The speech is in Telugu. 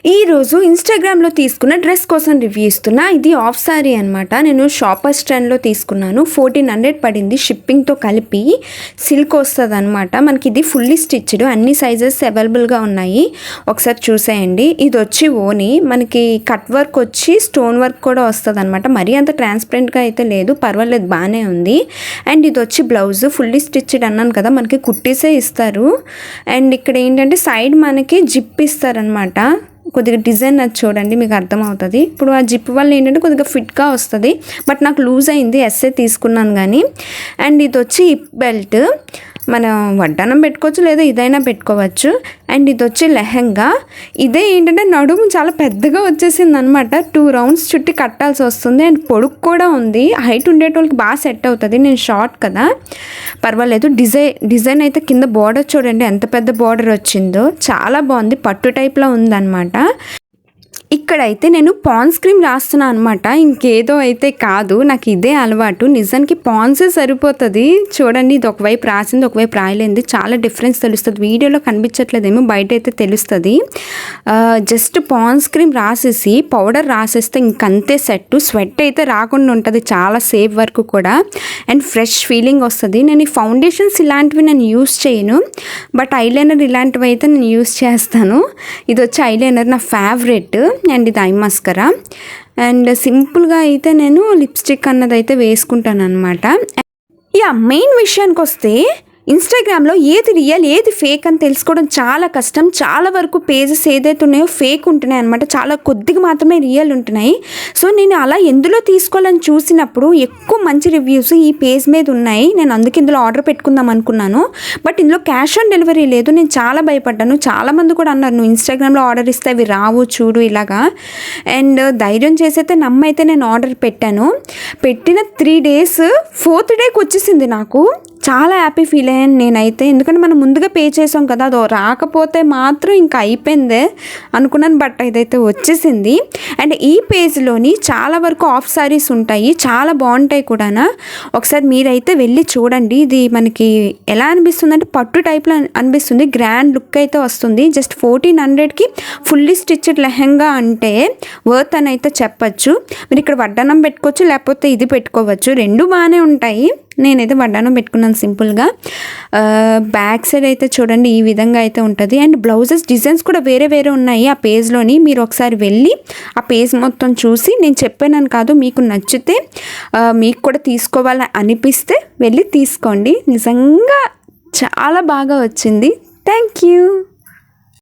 ఈరోజు ఇన్స్టాగ్రామ్లో తీసుకున్న డ్రెస్ కోసం రివ్యూ ఇస్తున్నా. ఇది ఆఫ్ సారీ అనమాట. నేను షాపర్స్ ట్రెండ్లో తీసుకున్నాను. 1400 పడింది షిప్పింగ్తో కలిపి. సిల్క్ వస్తుంది అనమాట. మనకి ఇది ఫుల్లీ స్టిచ్డ్, అన్ని సైజెస్ అవైలబుల్గా ఉన్నాయి. ఒకసారి చూసేయండి. ఇది వచ్చి ఓని, మనకి కట్ వర్క్ వచ్చి స్టోన్ వర్క్ కూడా వస్తుంది అనమాట. మరీ అంత ట్రాన్స్పరెంట్గా అయితే లేదు, పర్వాలేదు, బాగానే ఉంది. అండ్ ఇది వచ్చి బ్లౌజ్ ఫుల్లీ స్టిచ్డ్ అన్నాను కదా, మనకి కుట్టీసే ఇస్తారు. అండ్ ఇక్కడ ఏంటంటే సైడ్ మనకి జిప్ ఇస్తారనమాట. కొద్దిగా డిజైన్ అది చూడండి, మీకు అర్థమవుతుంది. ఇప్పుడు ఆ జిప్ వల్ల ఏంటంటే కొద్దిగా ఫిట్గా వస్తుంది, బట్ నాకు లూజ్ అయింది, ఎస్ఏ తీసుకున్నాను కానీ. అండ్ ఇది వచ్చి హిప్ బెల్ట్, మనం వడ్డానం పెట్టుకోవచ్చు లేదా ఇదైనా పెట్టుకోవచ్చు. అండ్ ఇది వచ్చి లెహంగా. ఇదే ఏంటంటే నడుము చాలా పెద్దగా వచ్చేసింది అనమాట. 2 రౌండ్స్ చుట్టి కట్టాల్సి వస్తుంది. అండ్ పొడుగు కూడా ఉంది. హైట్ ఉండేటోళ్ళకి బాగా సెట్ అవుతుంది. నేను షార్ట్ కదా, పర్వాలేదు. డిజైన్ అయితే కింద బార్డర్ చూడండి ఎంత పెద్ద బార్డర్ వచ్చిందో, చాలా బాగుంది. పట్టు టైప్లో ఉందన్నమాట. ఇక్కడైతే నేను పాన్స్ క్రీమ్ రాస్తున్నాను అనమాట, ఇంకేదో అయితే కాదు. నాకు ఇదే అలవాటు. నిజానికి పాన్సే సరిపోతుంది. చూడండి, ఇది ఒకవైపు రాసింది, ఒకవైపు రాయలేంది. చాలా డిఫరెన్స్ తెలుస్తుంది. వీడియోలో కనిపించట్లేదేమో, బయట అయితే తెలుస్తుంది. జస్ట్ పాన్స్ క్రీమ్ రాసేసి పౌడర్ రాసేస్తే ఇంకంతే సెట్. స్వెట్ అయితే రాకుండా ఉంటుంది చాలా సేఫ్ వరకు కూడా. అండ్ ఫ్రెష్ ఫీలింగ్ వస్తుంది. నేను ఈ ఫౌండేషన్స్ ఇలాంటివి నేను యూస్ చేయను, బట్ ఐలైనర్ ఇలాంటివి అయితే నేను యూస్ చేస్తాను. ఇది వచ్చి ఐలైనర్ నా ఫేవరెట్. అండ్ ఇది ఐ మస్కరా. అండ్ సింపుల్గా అయితే నేను లిప్స్టిక్ అన్నది అయితే వేసుకుంటాను అనమాట. మెయిన్ విషయానికి వస్తే, ఇన్స్టాగ్రామ్లో ఏది రియల్ ఏది ఫేక్ అని తెలుసుకోవడం చాలా కష్టం. చాలా వరకు పేజెస్ ఏదైతే ఉన్నాయో ఫేక్ ఉంటున్నాయి అనమాట. చాలా కొద్దిగా మాత్రమే రియల్ ఉంటున్నాయి. సో నేను అలా ఎందులో తీసుకోవాలని చూసినప్పుడు ఎక్కువ మంచి రివ్యూస్ ఈ పేజ్ మీద ఉన్నాయి. నేను అందుకే ఇందులో ఆర్డర్ పెట్టుకుందాం అనుకున్నాను, బట్ ఇందులో క్యాష్ ఆన్ డెలివరీ లేదు. నేను చాలా భయపడ్డాను. చాలామంది కూడా అన్నారు, నువ్వు ఇన్స్టాగ్రామ్లో ఆర్డర్ ఇస్తే అవి రావు చూడు ఇలాగా. అండ్ ధైర్యం చేసైతే నమ్మైతే నేను ఆర్డర్ పెట్టాను. పెట్టిన 3 days 4th డేకి వచ్చేసింది. నాకు చాలా హ్యాపీ ఫీల్ అయ్యాను నేనైతే. ఎందుకంటే మనం ముందుగా పే చేసాం కదా, అది రాకపోతే మాత్రం ఇంకా అయిపోయిందే అనుకున్నాను, బట్ ఇదైతే వచ్చేసింది. అండ్ ఈ పేజ్లోని చాలా వరకు ఆఫ్ సారీస్ ఉంటాయి, చాలా బాగుంటాయి కూడా. ఒకసారి మీరైతే వెళ్ళి చూడండి. ఇది మనకి ఎలా అనిపిస్తుంది అంటే పట్టు టైప్లో అనిపిస్తుంది. గ్రాండ్ లుక్ అయితే వస్తుంది. జస్ట్ 1400కి ఫుల్లీ స్టిచ్డ్ లెహంగా అంటే వర్త్ అని అయితే చెప్పచ్చు. మీరు ఇక్కడ వడ్డానం పెట్టుకోవచ్చు, లేకపోతే ఇది పెట్టుకోవచ్చు. రెండు బాగానే ఉంటాయి. నేనైతే వడ్డానం పెట్టుకున్నాను సింపుల్గా. బ్యాక్ సైడ్ అయితే చూడండి ఈ విధంగా అయితే ఉంటుంది. అండ్ బ్లౌజెస్ డిజైన్స్ కూడా వేరే వేరే ఉన్నాయి ఆ పేజ్లోని. మీరు ఒకసారి వెళ్ళి ఆ పేజ్ మొత్తం చూసి, నేను చెప్పానని కాదు, మీకు నచ్చితే మీకు కూడా తీసుకోవాలని అనిపిస్తే వెళ్ళి తీసుకోండి. నిజంగా చాలా బాగా వచ్చింది. Thank you.